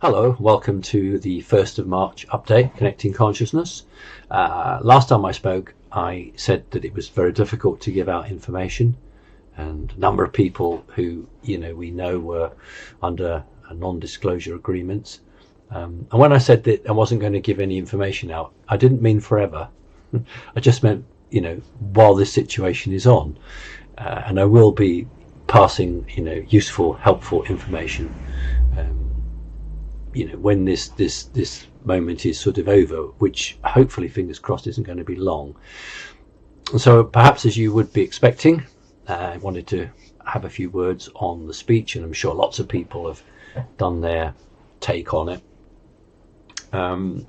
Hello, welcome to the 1st of March update, Connecting Consciousness. Last time I spoke, I said that it was very difficult to give out information, and a number of people who, we know were under a non-disclosure agreements. And when I said that I wasn't going to give any information out, I didn't mean forever. I just meant, while this situation is on. And I will be passing, useful, helpful information when this moment is sort of over, which hopefully, fingers crossed, isn't going to be long. So perhaps, as you would be expecting, I wanted to have a few words on the speech, and I'm sure lots of people have done their take on it.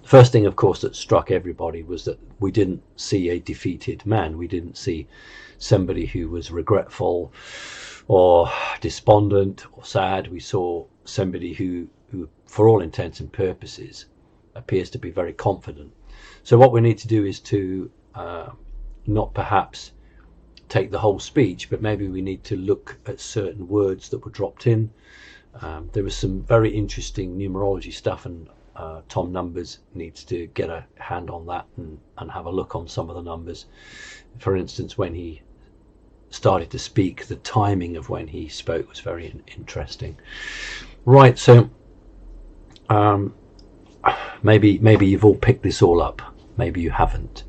First thing, of course, that struck everybody was that we didn't see a defeated man. We didn't see somebody who was regretful or despondent or sad. We saw somebody who for all intents and purposes appears to be very confident. So what we need to do is to not perhaps take the whole speech, but maybe we need to look at certain words that were dropped in. There was some very interesting numerology stuff, and Tom Numbers needs to get a hand on that and have a look on some of the numbers. For instance, when he started to speak, the timing of when he spoke was very interesting. Right, so maybe you've all picked this all up, maybe you haven't,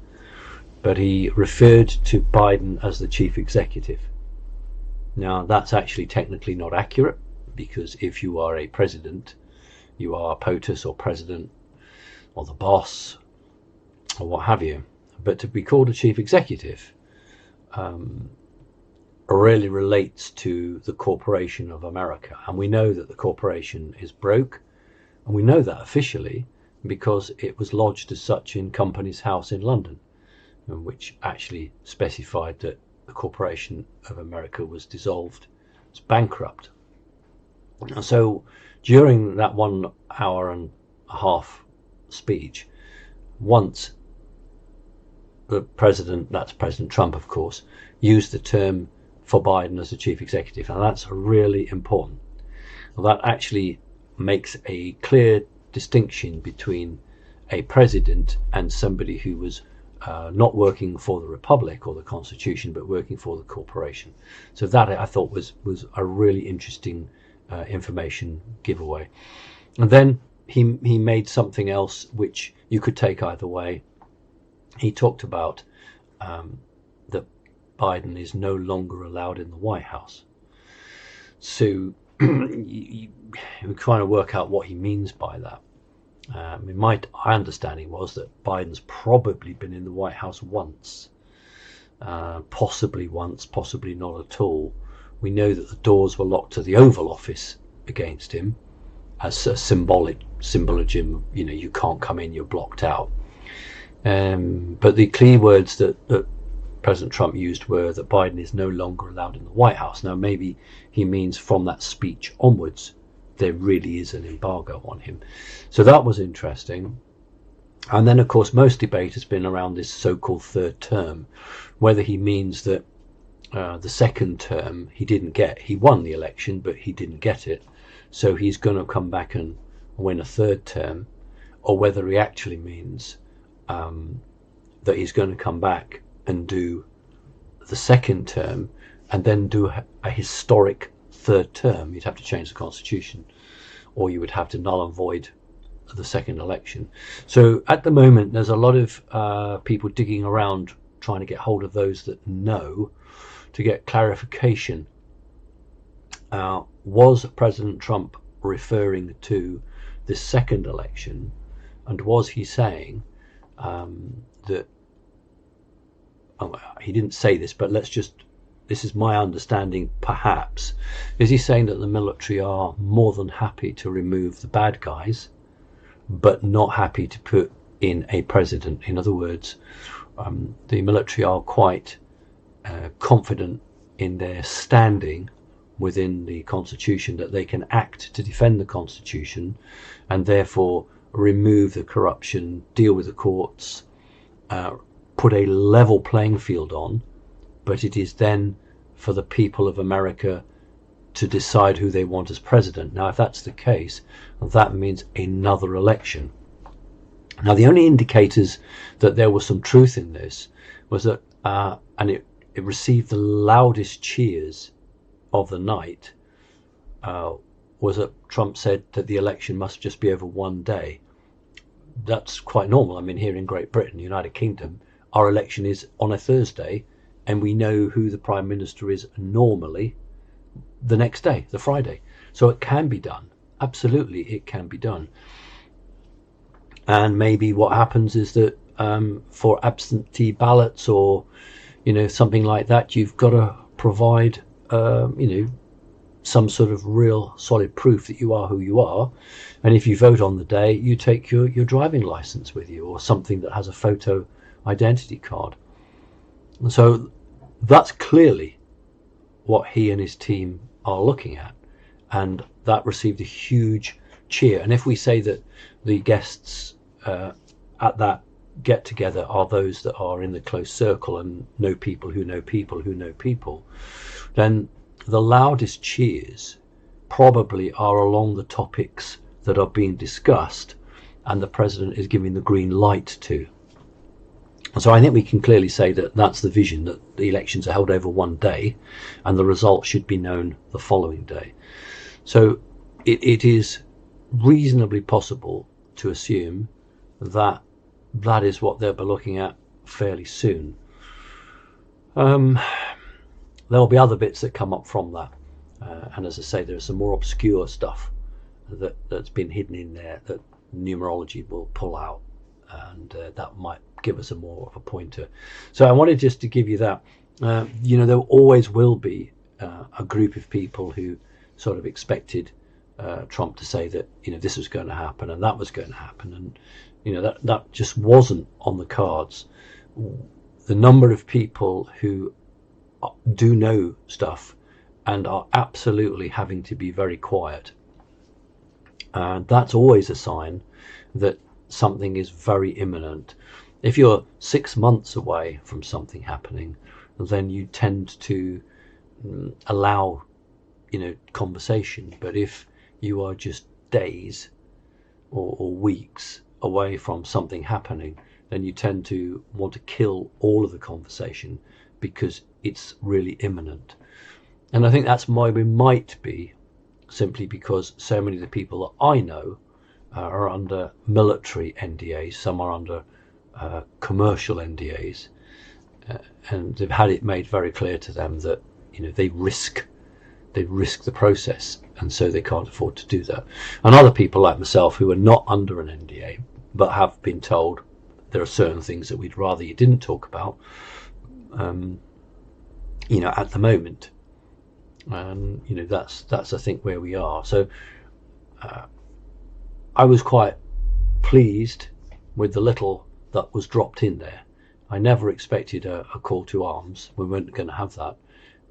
but he referred to Biden as the chief executive. Now, that's actually technically not accurate, because if you are a president, you are POTUS or president or the boss or what have you. But to be called a chief executive really relates to the corporation of America, and we know that the corporation is broke. And we know that officially because it was lodged as such in Companies House in London, which actually specified that the Corporation of America was dissolved, it's bankrupt. And so during that 1 hour and a half speech, once the president, that's President Trump of course, used the term for Biden as the chief executive, and that's really important. Well, that actually makes a clear distinction between a president and somebody who was not working for the Republic or the Constitution, but working for the corporation. So that I thought was a really interesting information giveaway. And then he made something else which you could take either way. He talked about that Biden is no longer allowed in the White House. So we're trying to work out what he means by that. My understanding was that Biden's probably been in the White House once, possibly once, possibly not at all. We know that the doors were locked to the Oval Office against him as a symbolism. You can't come in, you're blocked out. But the key words that President Trump used were that Biden is no longer allowed in the White House. Now, maybe he means from that speech onwards, there really is an embargo on him. So that was interesting. And then, of course, most debate has been around this so-called third term, whether he means that the second term he didn't get. He won the election, but he didn't get it. So he's going to come back and win a third term, or whether he actually means that he's going to come back and do the second term and then do a historic third term. You'd have to change the Constitution, or you would have to null and void the second election. So at the moment there's a lot of people digging around trying to get hold of those that know, to get clarification. Was President Trump referring to this second election, and was he saying that he didn't say this, but this is my understanding perhaps, is he saying that the military are more than happy to remove the bad guys, but not happy to put in a president? In other words, the military are quite confident in their standing within the Constitution, that they can act to defend the Constitution and therefore remove the corruption, deal with the courts, put a level playing field on. But it is then for the people of America to decide who they want as president. Now, if that's the case, that means another election. Now, the only indicators that there was some truth in this was that, and it received the loudest cheers of the night, was that Trump said that the election must just be over one day. That's quite normal. I mean, here in Great Britain, United Kingdom, our election is on a Thursday, and we know who the Prime Minister is normally the next day, the Friday. So it can be done. Absolutely, it can be done. And maybe what happens is that for absentee ballots or, something like that, you've got to provide, some sort of real solid proof that you are who you are. And if you vote on the day, you take your driving license with you, or something that has a photo identity card. And so that's clearly what he and his team are looking at. And that received a huge cheer. And if we say that the guests at that get together are those that are in the close circle and know people who know people who know people, then the loudest cheers probably are along the topics that are being discussed and the president is giving the green light to. So I think we can clearly say that that's the vision, that the elections are held over one day and the results should be known the following day. So it is reasonably possible to assume that that is what they'll be looking at fairly soon. There'll be other bits that come up from that. And as I say, there's some more obscure stuff that's been hidden in there that numerology will pull out, and that might give us a more of a pointer. So I wanted just to give you that. There always will be a group of people who sort of expected Trump to say that this was going to happen and that was going to happen, and that just wasn't on the cards. The number of people who do know stuff and are absolutely having to be very quiet, and that's always a sign that something is very imminent. If you're 6 months away from something happening, then you tend to allow conversation. But if you are just days or weeks away from something happening, then you tend to want to kill all of the conversation because it's really imminent. And I think that's why we might be, simply because so many of the people that I know are under military NDAs, some are under commercial NDAs, and they've had it made very clear to them that they risk the process, and so they can't afford to do that. And other people like myself who are not under an NDA but have been told there are certain things that we'd rather you didn't talk about, at the moment. And that's I think where we are. So I was quite pleased with the little that was dropped in there. I never expected a call to arms. We weren't going to have that,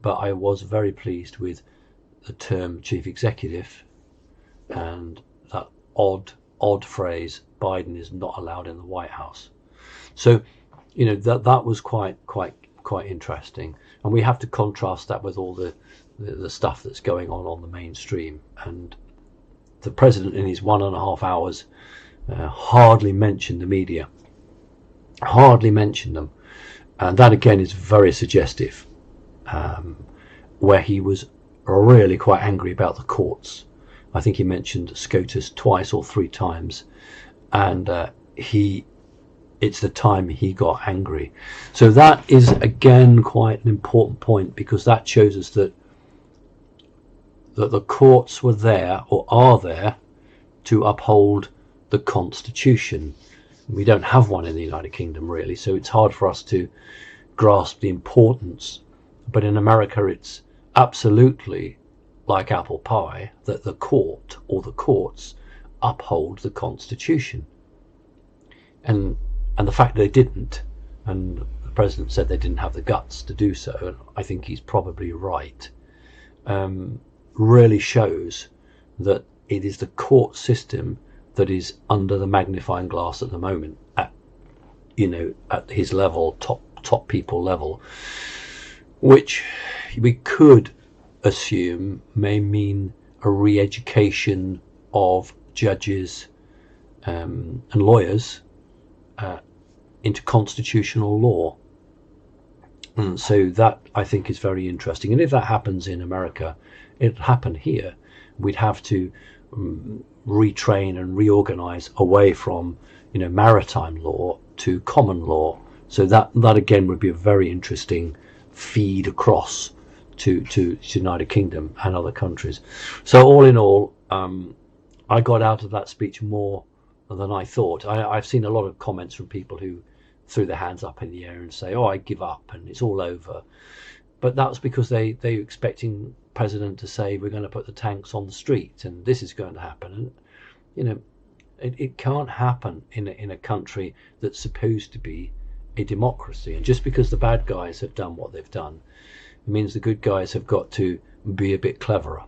but I was very pleased with the term chief executive and that odd phrase, Biden is not allowed in the White House. So that was quite interesting, and we have to contrast that with all the stuff that's going on the mainstream. And the president in his 1.5 hours hardly mentioned the media, hardly mentioned them, and that again is very suggestive, where he was really quite angry about the courts. I think he mentioned SCOTUS twice or 3 times, and it's the time he got angry. So that is again quite an important point, because that shows us that the courts were there, or are there, to uphold the Constitution. We don't have one in the United Kingdom really, so it's hard for us to grasp the importance. But in America it's absolutely like apple pie that the court or the courts uphold the Constitution. And the fact they didn't, and the president said they didn't have the guts to do so, and I think he's probably right, really shows that it is the court system that is under the magnifying glass at the moment, at his level, top people level, which we could assume may mean a re-education of judges and lawyers into constitutional law. And so that, I think, is very interesting. And if that happens in America, it'll happen here. We'd have to retrain and reorganize away from, maritime law to common law. So that again would be a very interesting feed across to United Kingdom and other countries. So all in all, I got out of that speech more than I thought. I've seen a lot of comments from people who threw their hands up in the air and say, "Oh, I give up and it's all over." But that was because they were expecting President to say, "We're going to put the tanks on the street and this is going to happen." And it can't happen in a country that's supposed to be a democracy. And just because the bad guys have done what they've done, it means the good guys have got to be a bit cleverer.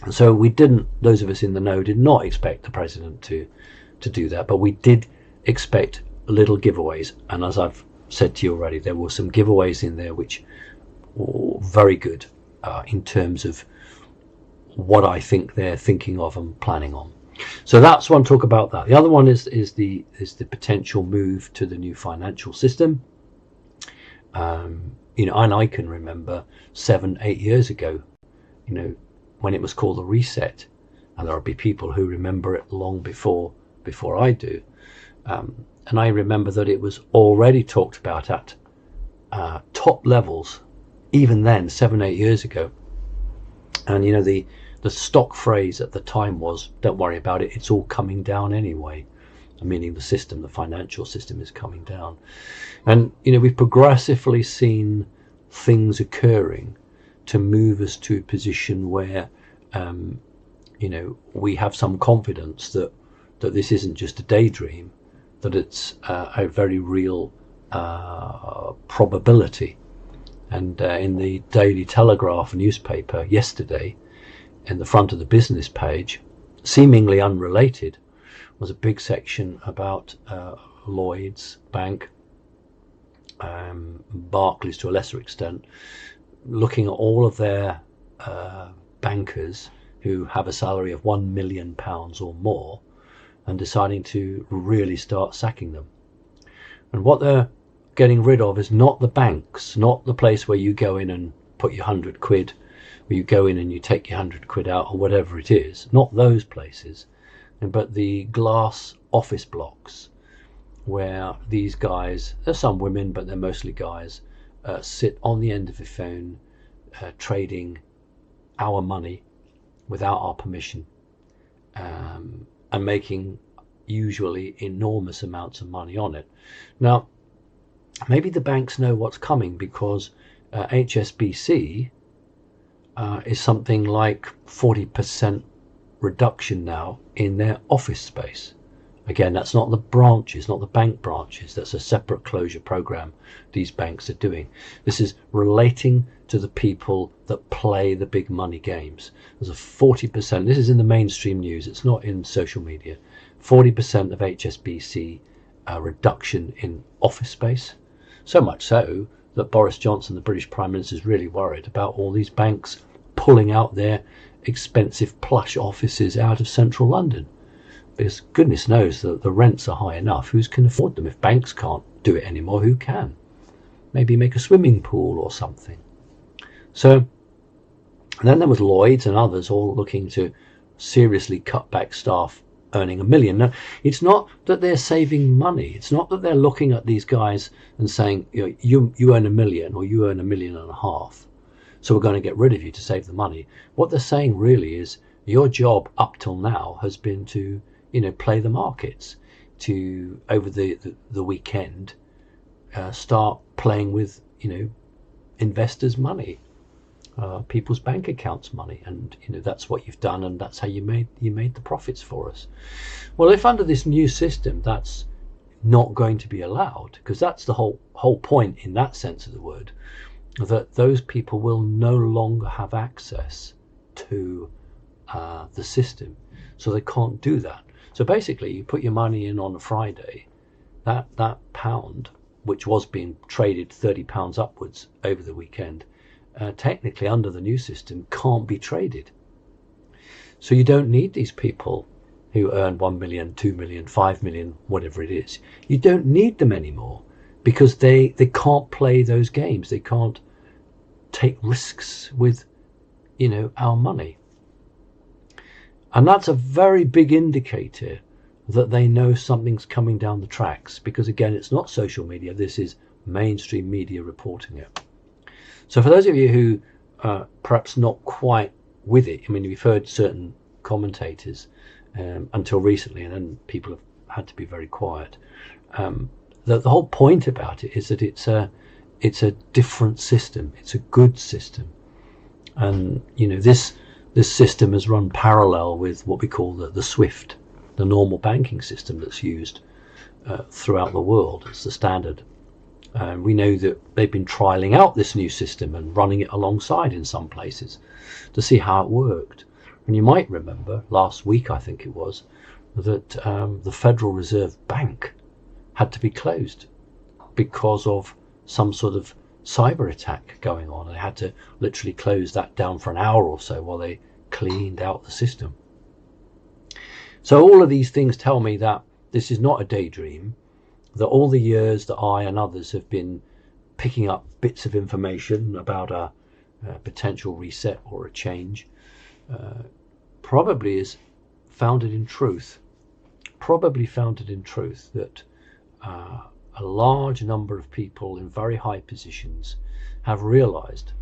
And so those of us in the know did not expect the president to do that, but we did expect little giveaways. And as I've said to you already, there were some giveaways in there which were very good in terms of what I think they're thinking of and planning on. So that's one talk about that. The other one is the potential move to the new financial system. And I can remember 7-8 years ago, when it was called the reset, and there'll be people who remember it long before I do. And I remember that it was already talked about at top levels, even then, 7-8 years ago. And the stock phrase at the time was, "Don't worry about it, it's all coming down anyway," meaning the financial system is coming down. And we've progressively seen things occurring to move us to a position where we have some confidence that this isn't just a daydream, that it's a very real probability. And in the Daily Telegraph newspaper yesterday, in the front of the business page, seemingly unrelated, was a big section about Lloyd's Bank, Barclays to a lesser extent, looking at all of their bankers who have a salary of £1 million or more and deciding to really start sacking them. And what they're getting rid of is not the banks, not the place where you go in and put your 100 quid, where you go in and you take your 100 quid out or whatever it is, not those places, but the glass office blocks where these guys, there's some women, but they're mostly guys, sit on the end of the phone trading our money without our permission, and making usually enormous amounts of money on it. Now, maybe the banks know what's coming, because HSBC is something like 40% reduction now in their office space. Again, that's not the branches, not the bank branches. That's a separate closure program these banks are doing. This is relating to the people that play the big money games. There's a 40%, this is in the mainstream news, it's not in social media, 40% of HSBC reduction in office space. So much so that Boris Johnson, the British Prime Minister, is really worried about all these banks pulling out their expensive plush offices out of central London. Because goodness knows that the rents are high enough. Who can afford them? If banks can't do it anymore, who can? Maybe make a swimming pool or something. So, and then there was Lloyd's and others all looking to seriously cut back staff earning $1 million. Now, it's not that they're saving money. It's not that they're looking at these guys and saying, you earn $1 million or you earn $1.5 million, so we're going to get rid of you to save the money. What they're saying really is, your job up till now has been to play the markets, to over the weekend start playing with investors' money, people's bank accounts money, and that's what you've done, and that's how you made the profits for us. Well, if under this new system that's not going to be allowed, because that's the whole point in that sense of the word, that those people will no longer have access to the system, so they can't do that. So basically, you put your money in on a Friday, that pound, which was being traded £30 upwards over the weekend, technically under the new system can't be traded. So you don't need these people who earn 1 million, 2 million, 5 million, whatever it is. You don't need them anymore because they can't play those games. They can't take risks with, our money. And that's a very big indicator that they know something's coming down the tracks, because again, it's not social media. This is mainstream media reporting it. So for those of you who are perhaps not quite with it, I mean, we've heard certain commentators until recently, and then people have had to be very quiet. The whole point about it is that it's a different system. It's a good system, and this system has run parallel with what we call the SWIFT, the normal banking system that's used throughout the world. It's the standard. We know that they've been trialing out this new system and running it alongside in some places to see how it worked. And you might remember last week, I think it was, that the Federal Reserve Bank had to be closed because of some sort of cyber attack going on. They had to literally close that down for an hour or so while they cleaned out the system. So all of these things tell me that this is not a daydream, that all the years that I and others have been picking up bits of information about a potential reset or a change probably is founded in truth. Probably founded in truth that a large number of people in very high positions have realized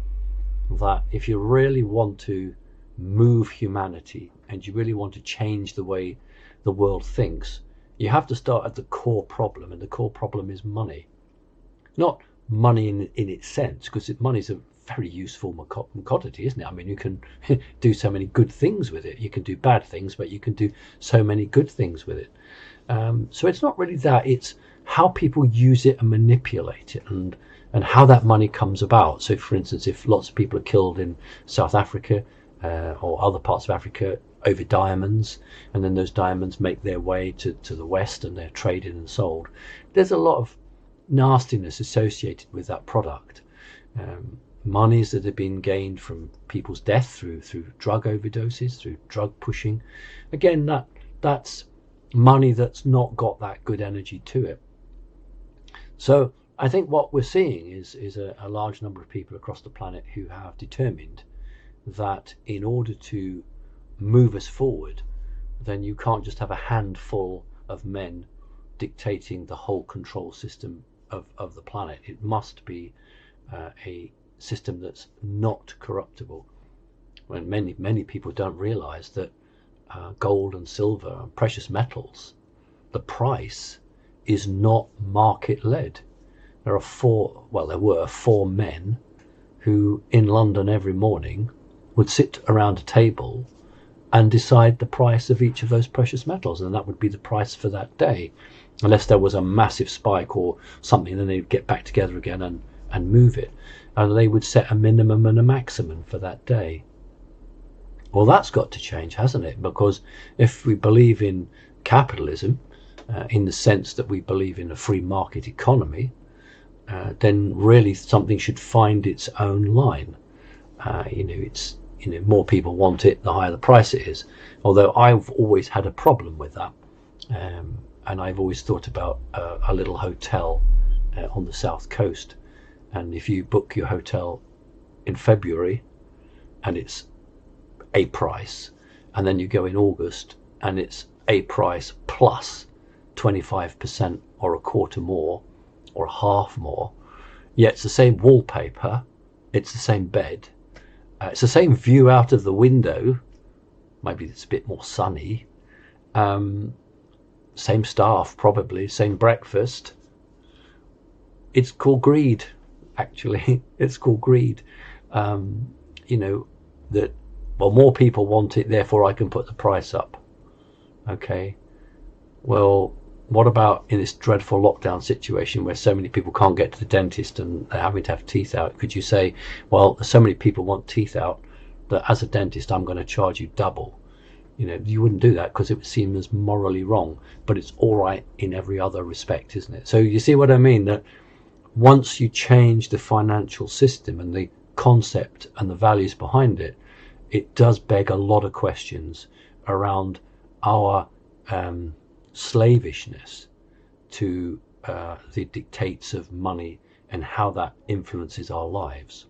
that if you really want to move humanity and you really want to change the way the world thinks, you have to start at the core problem, and the core problem is money. Not money in its sense, because money is a very useful commodity, isn't it? I mean, you can do so many good things with it. You can do bad things, but you can do so many good things with it. So it's not really that, it's how people use it and manipulate it, and how that money comes about. So for instance, if lots of people are killed in South Africa or other parts of Africa over diamonds, and then those diamonds make their way to the West and they're traded and sold, there's a lot of nastiness associated with that product. Monies that have been gained from people's death through drug overdoses, through drug pushing. Again, that's money that's not got that good energy to it. So I think what we're seeing is a large number of people across the planet who have determined that in order to move us forward, then you can't just have a handful of men dictating the whole control system of the planet. It must be a system that's not corruptible. When many people don't realize that gold and silver and precious metals, the price is not market led. There were four men who in London every morning would sit around a table and decide the price of each of those precious metals, and that would be the price for that day, unless there was a massive spike or something. Then they'd get back together again and move it, and they would set a minimum and a maximum for that day. Well, that's got to change, hasn't it? Because if we believe in capitalism in the sense that we believe in a free market economy, then really something should find its own line. More people want it, the higher the price it is. Although I've always had a problem with that, and I've always thought about a little hotel on the south coast, and if you book your hotel in February and it's a price, and then you go in August and it's a price plus 25% or a quarter more or a half more, yet it's the same wallpaper, it's the same bed, it's the same view out of the window, maybe it's a bit more sunny, same staff probably, same breakfast. It's called greed, actually. It's called greed. That, well, more people want it, therefore I can put the price up. Okay, well, what about in this dreadful lockdown situation where so many people can't get to the dentist and they're having to have teeth out? Could you say, well, so many people want teeth out that as a dentist I'm going to charge you double? You wouldn't do that because it would seem as morally wrong, but it's all right in every other respect, isn't it? So you see what I mean, that once you change the financial system and the concept and the values behind it, it does beg a lot of questions around our slavishness to the dictates of money and how that influences our lives.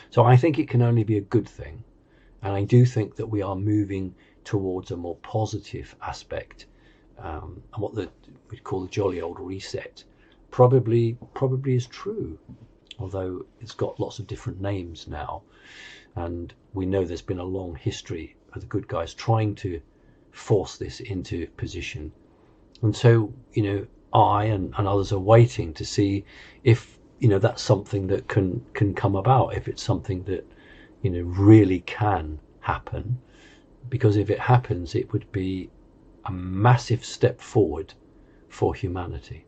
So I think it can only be a good thing, and I do think that we are moving towards a more positive aspect, and what we call the jolly old reset probably is true, although it's got lots of different names now, and we know there's been a long history of the good guys trying to force this into position. And so, I and others are waiting to see if, that's something that can come about, if it's something that, really can happen. Because if it happens, it would be a massive step forward for humanity.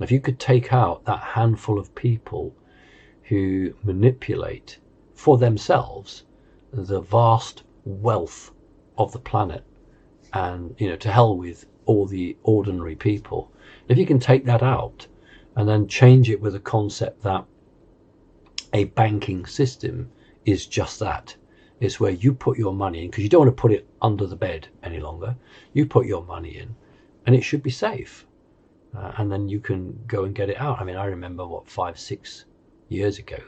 If you could take out that handful of people who manipulate for themselves the vast wealth of the planet, and to hell with all the ordinary people, if you can take that out and then change it with a concept that a banking system is just that, is where you put your money in, because you don't want to put it under the bed any longer. You put your money in and it should be safe, and then you can go and get it out. I mean, I remember 5-6 years ago,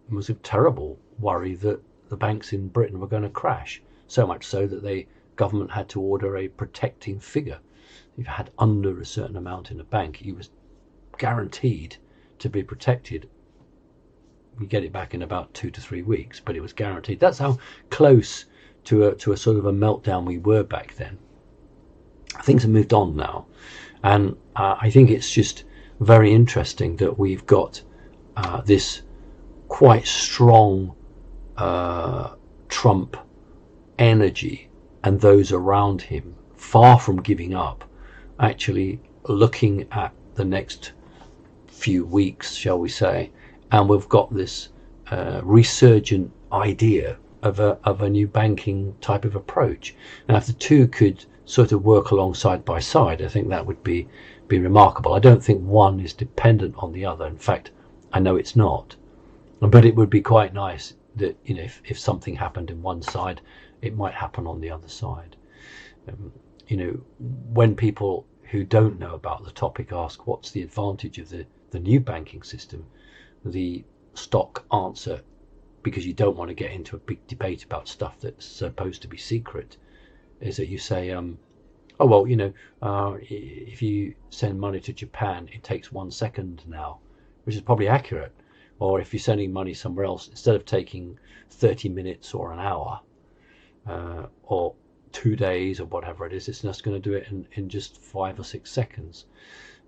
it was a terrible worry that the banks in Britain were going to crash, so much so that the government had to order a protecting figure. If you had under a certain amount in a bank, he was guaranteed to be protected. You get it back in about 2 to 3 weeks, but it was guaranteed. That's how close to a sort of a meltdown we were back then. Things have moved on now, and I think it's just very interesting that we've got this quite strong Trump energy, and those around him, far from giving up, actually looking at the next few weeks, shall we say, and we've got this resurgent idea of a new banking type of approach. And if the two could sort of work along side by side, I think that would be remarkable. I don't think one is dependent on the other. In fact, I know it's not. But it would be quite nice that, if something happened in one side, it might happen on the other side. When people who don't know about the topic ask what's the advantage of the new banking system, the stock answer, because you don't want to get into a big debate about stuff that's supposed to be secret, is that you say, if you send money to Japan, it takes 1 second now, which is probably accurate. Or if you're sending money somewhere else, instead of taking 30 minutes or an hour, or 2 days or whatever it is, it's just going to do it in just 5 or 6 seconds.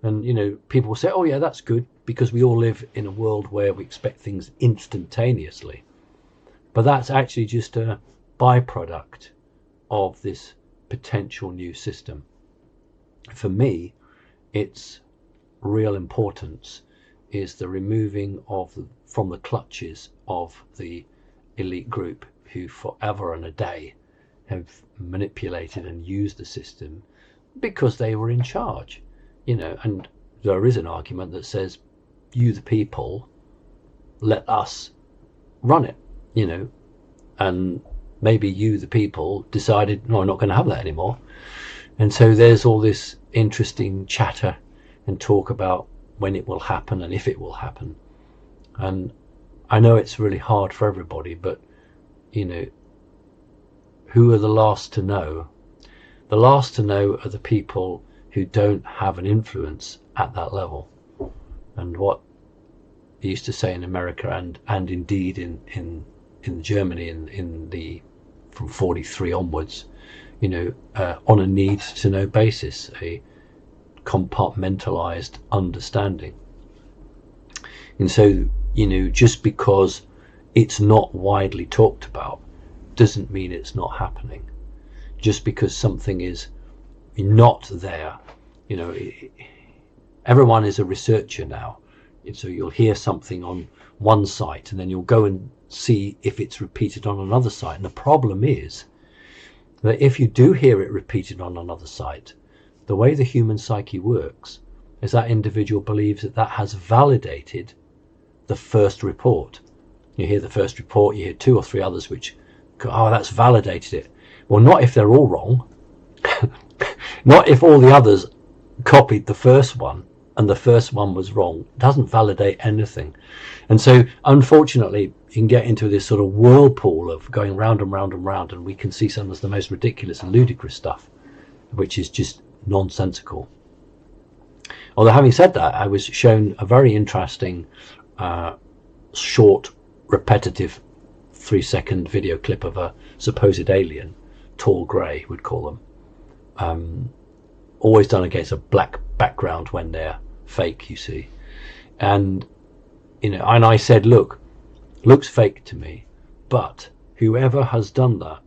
And people will say, oh yeah, that's good, because we all live in a world where we expect things instantaneously. But that's actually just a byproduct of this potential new system. For me, its real importance is the removing from the clutches of the elite group who forever and a day have manipulated and used the system because they were in charge. And there is an argument that says, you the people, let us run it, and maybe you the people decided, no, I'm not going to have that anymore. And so there's all this interesting chatter and talk about when it will happen and if it will happen. And I know it's really hard for everybody, but who are the last to know? The last to know are the people who don't have an influence at that level. And what they used to say in America, and indeed in Germany from 43 onwards, on a need to know basis, a compartmentalized understanding. And so, just because it's not widely talked about doesn't mean it's not happening. Just because something is not there, everyone is a researcher now. And so you'll hear something on one site and then you'll go and see if it's repeated on another site. And the problem is that if you do hear it repeated on another site, the way the human psyche works is that individual believes that has validated the first report. You hear the first report, you hear 2 or 3 others which go, oh, that's validated it. Well, not if they're all wrong. Not if all the others copied the first one and the first one was wrong. It doesn't validate anything. And so unfortunately you can get into this sort of whirlpool of going round and round and round, and we can see some of the most ridiculous and ludicrous stuff which is just nonsensical. Although having said that, I was shown a very interesting short repetitive 3-second video clip of a supposed alien, tall grey would call them, always done against a black background when they're fake, you see. And and I said, looks fake to me, but whoever has done that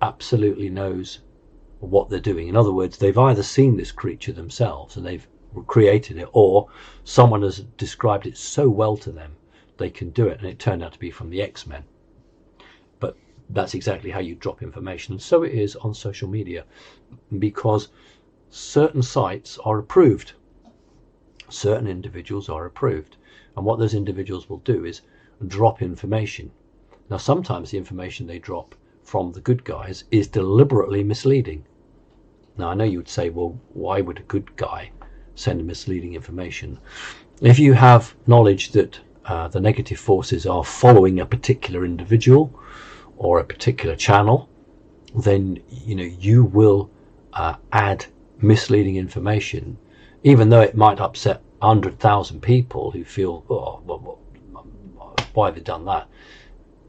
absolutely knows what they're doing. In other words, they've either seen this creature themselves and they've created it, or someone has described it so well to them they can do it, and it turned out to be from the X-Men. But that's exactly how you drop information, and so it is on social media, because certain sites are approved, certain individuals are approved, and what those individuals will do is drop information. Now sometimes the information they drop from the good guys is deliberately misleading. Now I know you would say, well, why would a good guy send misleading information? If you have knowledge that the negative forces are following a particular individual or a particular channel, then you will add misleading information, even though it might upset 100,000 people who feel, oh, well, why have they done that?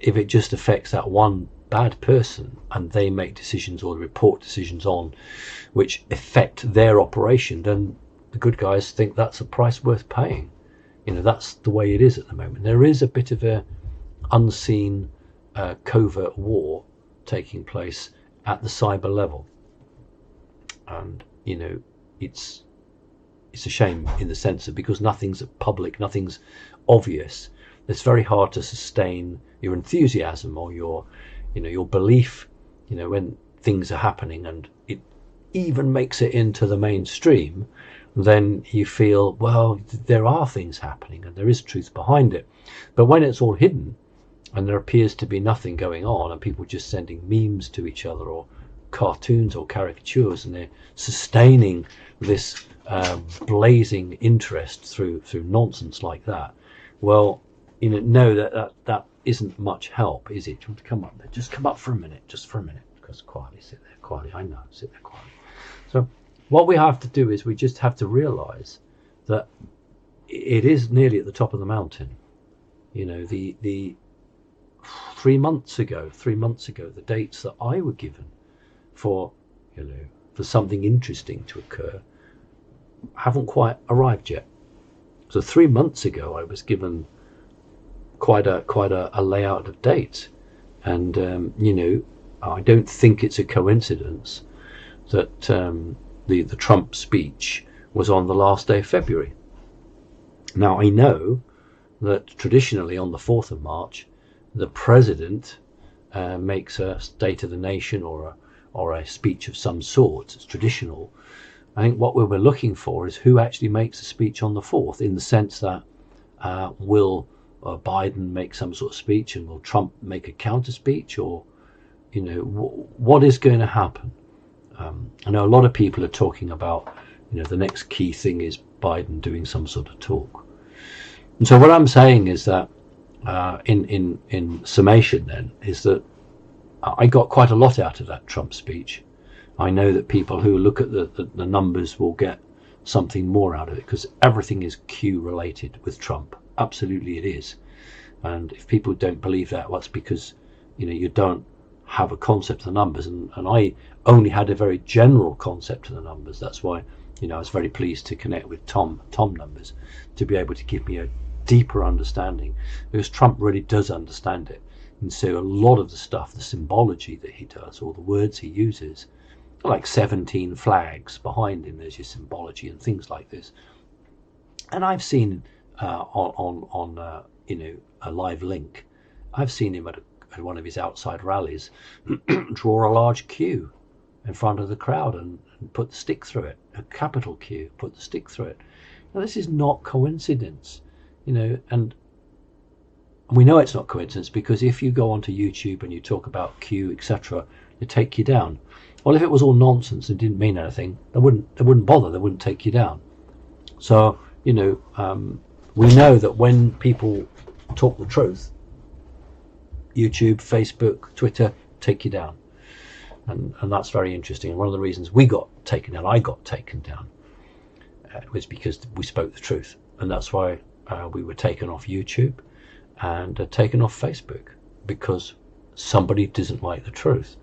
If it just affects that one bad person and they make decisions or report decisions on which affect their operation, then the good guys think that's a price worth paying. That's the way it is at the moment. There is a bit of a unseen covert war taking place at the cyber level, and it's a shame in the sense of, because nothing's public, nothing's obvious, it's very hard to sustain your enthusiasm or your belief when things are happening, and it even makes it into the mainstream. Then you feel, well, there are things happening and there is truth behind it. But when it's all hidden and there appears to be nothing going on, and people just sending memes to each other or cartoons or caricatures, and they're sustaining this blazing interest through nonsense like that, well, know that isn't much help, is it? Do you want to come up there? Just come up for a minute, because quietly, sit there quietly. I know, sit there quietly. So what we have to do is we just have to realize that it is nearly at the top of the mountain. The 3 months ago, the dates that I were given for something interesting to occur haven't quite arrived yet. So 3 months ago I was given quite a layout of dates, and I don't think it's a coincidence that the Trump speech was on the last day of February. Now I know that traditionally on the 4th of March the president makes a State of the Nation or a speech of some sort. It's traditional. I think what we were looking for is who actually makes a speech on the 4th, in the sense that will Biden make some sort of speech, and will Trump make a counter speech, or what is going to happen? I know a lot of people are talking about the next key thing is Biden doing some sort of talk. And so what I'm saying is that in summation then, is that I got quite a lot out of that Trump speech. I know that people who look at the numbers will get something more out of it, because everything is Q related with Trump. Absolutely it is. And if people don't believe that, well, it's because you don't have a concept of the numbers, and I only had a very general concept of the numbers. That's why I was very pleased to connect with Tom Numbers to be able to give me a deeper understanding, because Trump really does understand it. And so a lot of the stuff, the symbology that he does, or the words he uses, like 17 flags behind him, there's your symbology and things like this. And I've seen on a live link, I've seen him at one of his outside rallies draw a large Q in front of the crowd and put the stick through it, a capital Q, put the stick through it. Now this is not coincidence, and And we know it's not coincidence, because if you go onto YouTube and you talk about Q, etc., they take you down. Well, if it was all nonsense and didn't mean anything, they wouldn't bother. They wouldn't take you down. So we know that when people talk the truth, YouTube, Facebook, Twitter take you down, and that's very interesting. And one of the reasons I got taken down, was because we spoke the truth, and that's why we were taken off YouTube and taken off Facebook, because somebody doesn't like the truth.